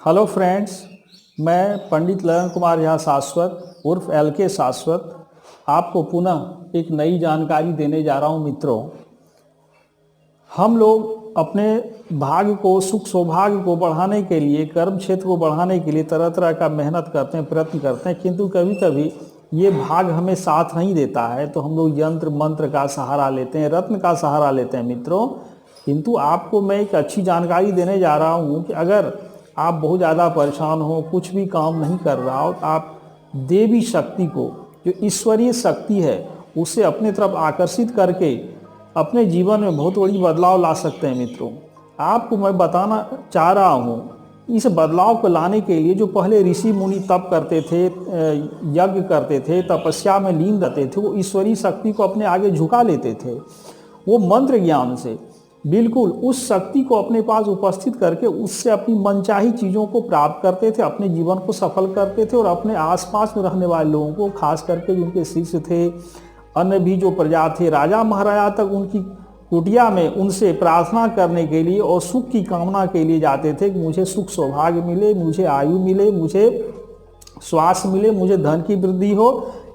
Hello friends, मैं पंडित ललन कुमार झा शाश्वत उर्फ LK शाश्वत आपको पुनः एक नई जानकारी देने जा रहा हूं। मित्रों, हम लोग अपने भाग्य को, सुख सौभाग्य को बढ़ाने के लिए, कर्म क्षेत्र को बढ़ाने के लिए तरह तरह का मेहनत करते हैं, प्रयत्न करते हैं, किंतु कभी कभी ये भाग्य हमें साथ नहीं देता है तो हम लोग यंत्र मंत्र का सहारा लेते हैं, रत्न का सहारा लेते हैं। मित्रों, किंतु आपको मैं एक अच्छी जानकारी देने जा रहा हूँ कि अगर आप बहुत ज़्यादा परेशान हो, कुछ भी काम नहीं कर रहा हो, तो आप देवी शक्ति को, जो ईश्वरीय शक्ति है, उसे अपने तरफ आकर्षित करके अपने जीवन में बहुत बड़ी बदलाव ला सकते हैं। मित्रों, आपको मैं बताना चाह रहा हूँ, इस बदलाव को लाने के लिए जो पहले ऋषि मुनि तप करते थे, यज्ञ करते थे, तपस्या में लीन रहते थे, वो ईश्वरीय शक्ति को अपने आगे झुका लेते थे। वो मंत्र ज्ञान से बिल्कुल उस शक्ति को अपने पास उपस्थित करके उससे अपनी मनचाही चीज़ों को प्राप्त करते थे, अपने जीवन को सफल करते थे और अपने आसपास में रहने वाले लोगों को, खास करके जो उनके शिष्य थे, अन्य भी जो प्रजा थे, राजा महाराजा तक उनकी कुटिया में उनसे प्रार्थना करने के लिए और सुख की कामना के लिए जाते थे कि मुझे सुख सौभाग्य मिले, मुझे आयु मिले, मुझे स्वास्थ्य मिले, मुझे धन की वृद्धि हो,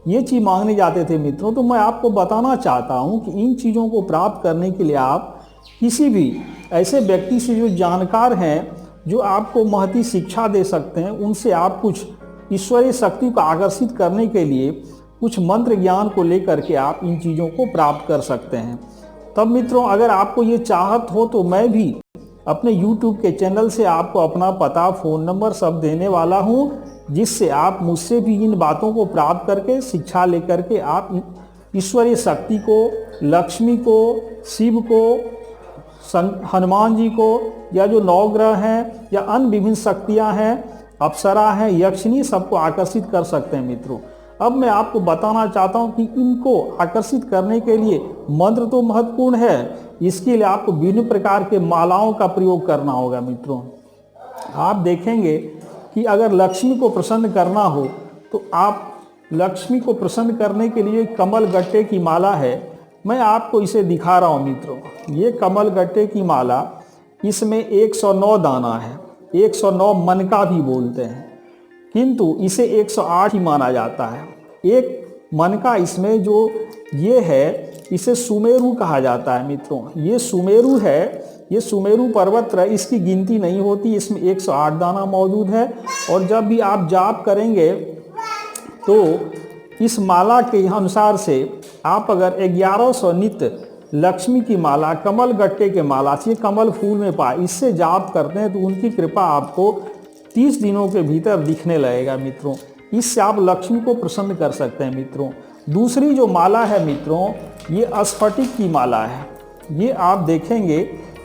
ये चीज़ मांगने जाते थे। मित्रों, तो मैं आपको बताना चाहता हूँ कि इन चीज़ों को प्राप्त करने के लिए आप किसी भी ऐसे व्यक्ति से जो जानकार हैं, जो आपको महती शिक्षा दे सकते हैं, उनसे आप कुछ ईश्वरीय शक्ति को आकर्षित करने के लिए कुछ मंत्र ज्ञान को लेकर के आप इन चीज़ों को प्राप्त कर सकते हैं। तब मित्रों, अगर आपको ये चाहत हो तो मैं भी अपने YouTube के चैनल से आपको अपना पता, फ़ोन नंबर सब देने वाला हूँ, जिससे आप मुझसे भी इन बातों को प्राप्त करके, शिक्षा लेकर के आप ईश्वरीय शक्ति को, लक्ष्मी को, शिव को, हनुमान जी को, या जो नवग्रह हैं या अन्य विभिन्न शक्तियां हैं, अप्सरा हैं, यक्षिणी, सबको आकर्षित कर सकते हैं। मित्रों, अब मैं आपको बताना चाहता हूं कि इनको आकर्षित करने के लिए मंत्र तो महत्वपूर्ण है, इसके लिए आपको विभिन्न प्रकार के मालाओं का प्रयोग करना होगा। मित्रों, आप देखेंगे कि अगर लक्ष्मी को प्रसन्न करना हो तो आप लक्ष्मी को प्रसन्न करने के लिए कमल गट्टे की माला है, मैं आपको इसे दिखा रहा हूँ। मित्रों, ये कमल गट्टे की माला, इसमें 109 दाना है, 109 मन का भी बोलते हैं, किंतु इसे 108 ही माना जाता है। एक मन का इसमें जो ये है, इसे सुमेरु कहा जाता है। मित्रों, ये सुमेरु है, ये सुमेरु पर्वत है, इसकी गिनती नहीं होती, इसमें 108 दाना मौजूद है। और जब भी आप जाप करेंगे तो इस माला के अनुसार से आप अगर 1100 नित्य लक्ष्मी की माला, कमल गट्टे के माला से, कमल फूल में पाए, इससे जाप करते हैं तो उनकी कृपा आपको 30 दिनों के भीतर दिखने लगेगा। मित्रों, इससे आप लक्ष्मी को प्रसन्न कर सकते हैं। मित्रों, दूसरी जो माला है मित्रों, ये स्फटिक की माला है। ये आप देखेंगे,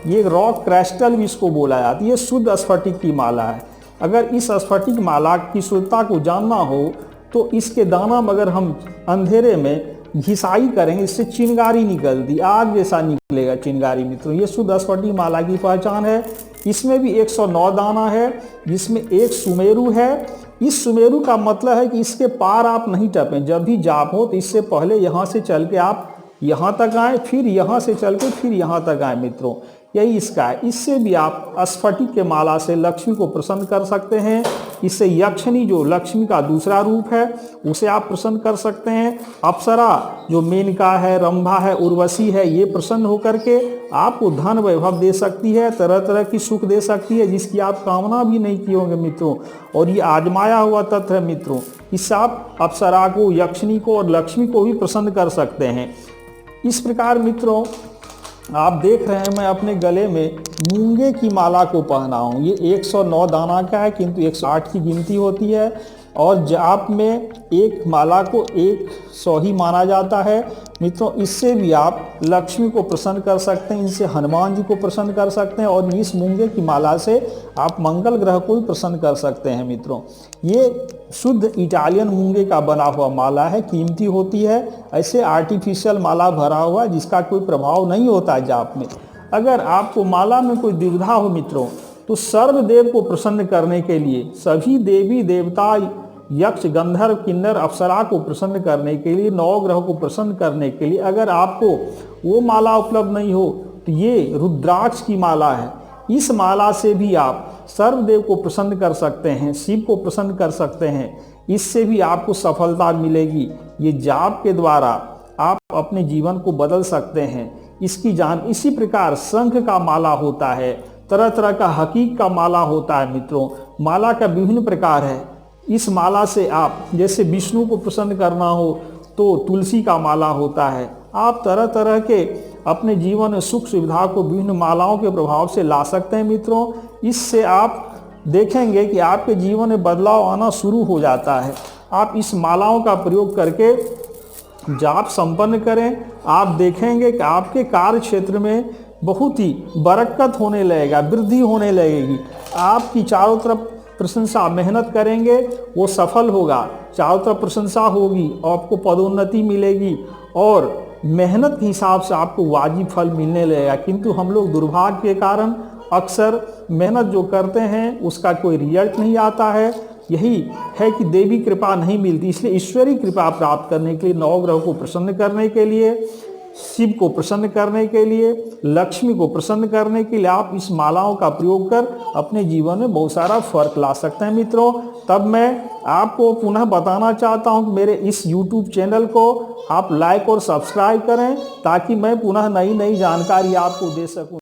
ये रॉक क्रिस्टल भी इसको बोला जाता है, ये शुद्ध स्फटिक की माला है। अगर इस स्फटिक माला की शुद्धता को जानना हो तो इसके दाना में अगर हम अंधेरे में घिसाई करेंगे, इससे चिंगारी निकलती, आग जैसा निकलेगा चिंगारी। मित्रों, ये शुद्ध स्फटिक माला की पहचान है। इसमें भी 109 दाना है, जिसमें एक सुमेरु है। इस सुमेरु का मतलब है कि इसके पार आप नहीं टपें। जब भी जाप हो तो इससे पहले यहाँ से चल के आप यहाँ तक आए, फिर यहाँ से चल के फिर यहाँ तक आए। मित्रों, यही इसका है। इससे भी आप स्फटिक के माला से लक्ष्मी को प्रसन्न कर सकते हैं। इससे यक्षिणी, जो लक्ष्मी का दूसरा रूप है, उसे आप प्रसन्न कर सकते हैं। अप्सरा, जो मेनका है, रंभा है, उर्वशी है, ये प्रसन्न होकर के आपको धन वैभव दे सकती है, तरह तरह की सुख दे सकती है, जिसकी आप कामना भी नहीं किए होंगे। मित्रों, और ये आजमाया हुआ तथ्य है। मित्रों, इससे आप अप्सरा को, यक्षिणी को और लक्ष्मी को भी प्रसन्न कर सकते हैं। इस प्रकार मित्रों, आप देख रहे हैं मैं अपने गले में मूंगे की माला को पहना हूँ। ये 109 दाना का है, किंतु 108 की गिनती होती है। और जाप में एक माला को 100 ही माना जाता है। मित्रों, इससे भी आप लक्ष्मी को प्रसन्न कर सकते हैं, इनसे हनुमान जी को प्रसन्न कर सकते हैं, और इस मूंगे की माला से आप मंगल ग्रह को भी प्रसन्न कर सकते हैं। मित्रों, ये शुद्ध इटालियन मूंगे का बना हुआ माला है, कीमती होती है। ऐसे आर्टिफिशियल माला भरा हुआ जिसका कोई प्रभाव नहीं होता है जाप में। अगर आपको माला में कोई दुविधा हो मित्रों, तो सर्वदेव को प्रसन्न करने के लिए, सभी देवी देवता, यक्ष, गंधर्व, किन्नर, अप्सरा को प्रसन्न करने के लिए, नवग्रह को प्रसन्न करने के लिए अगर आपको वो माला उपलब्ध नहीं हो तो ये रुद्राक्ष की माला है। इस माला से भी आप सर्वदेव को प्रसन्न कर सकते हैं, शिव को प्रसन्न कर सकते हैं। इससे भी आपको सफलता मिलेगी। ये जाप के द्वारा आप अपने जीवन को बदल सकते हैं। इसकी जान इसी प्रकार शंख का माला होता है, तरह तरह का हकीक का माला होता है मित्रों। माला का विभिन्न प्रकार है। इस माला से आप जैसे विष्णु को प्रसन्न करना हो तो तुलसी का माला होता है। आप तरह तरह के अपने जीवन में सुख सुविधा को विभिन्न मालाओं के प्रभाव से ला सकते हैं मित्रों। इससे आप देखेंगे कि आपके जीवन में बदलाव आना शुरू हो जाता है। आप इस मालाओं का प्रयोग करके जाप संपन्न करें। आप देखेंगे कि आपके कार्य क्षेत्र में बहुत ही बरकत होने लगेगा, वृद्धि होने लगेगी। आपकी चारों तरफ प्रशंसा, मेहनत करेंगे वो सफल होगा, चारों तरफ प्रशंसा होगी और आपको पदोन्नति मिलेगी और मेहनत के हिसाब से आपको वाजिब फल मिलने लगेगा। किंतु हम लोग दुर्भाग्य के कारण अक्सर मेहनत जो करते हैं उसका कोई रिजल्ट नहीं आता है। यही है कि देवी कृपा नहीं मिलती। इसलिए ईश्वरीय कृपा प्राप्त करने के लिए, नवग्रह को प्रसन्न करने के लिए, शिव को प्रसन्न करने के लिए, लक्ष्मी को प्रसन्न करने के लिए आप इस मालाओं का प्रयोग कर अपने जीवन में बहुत सारा फर्क ला सकते हैं मित्रों। तब मैं आपको पुनः बताना चाहता हूं कि मेरे इस YouTube चैनल को आप लाइक और सब्सक्राइब करें ताकि मैं पुनः नई नई जानकारी आपको दे सकूं।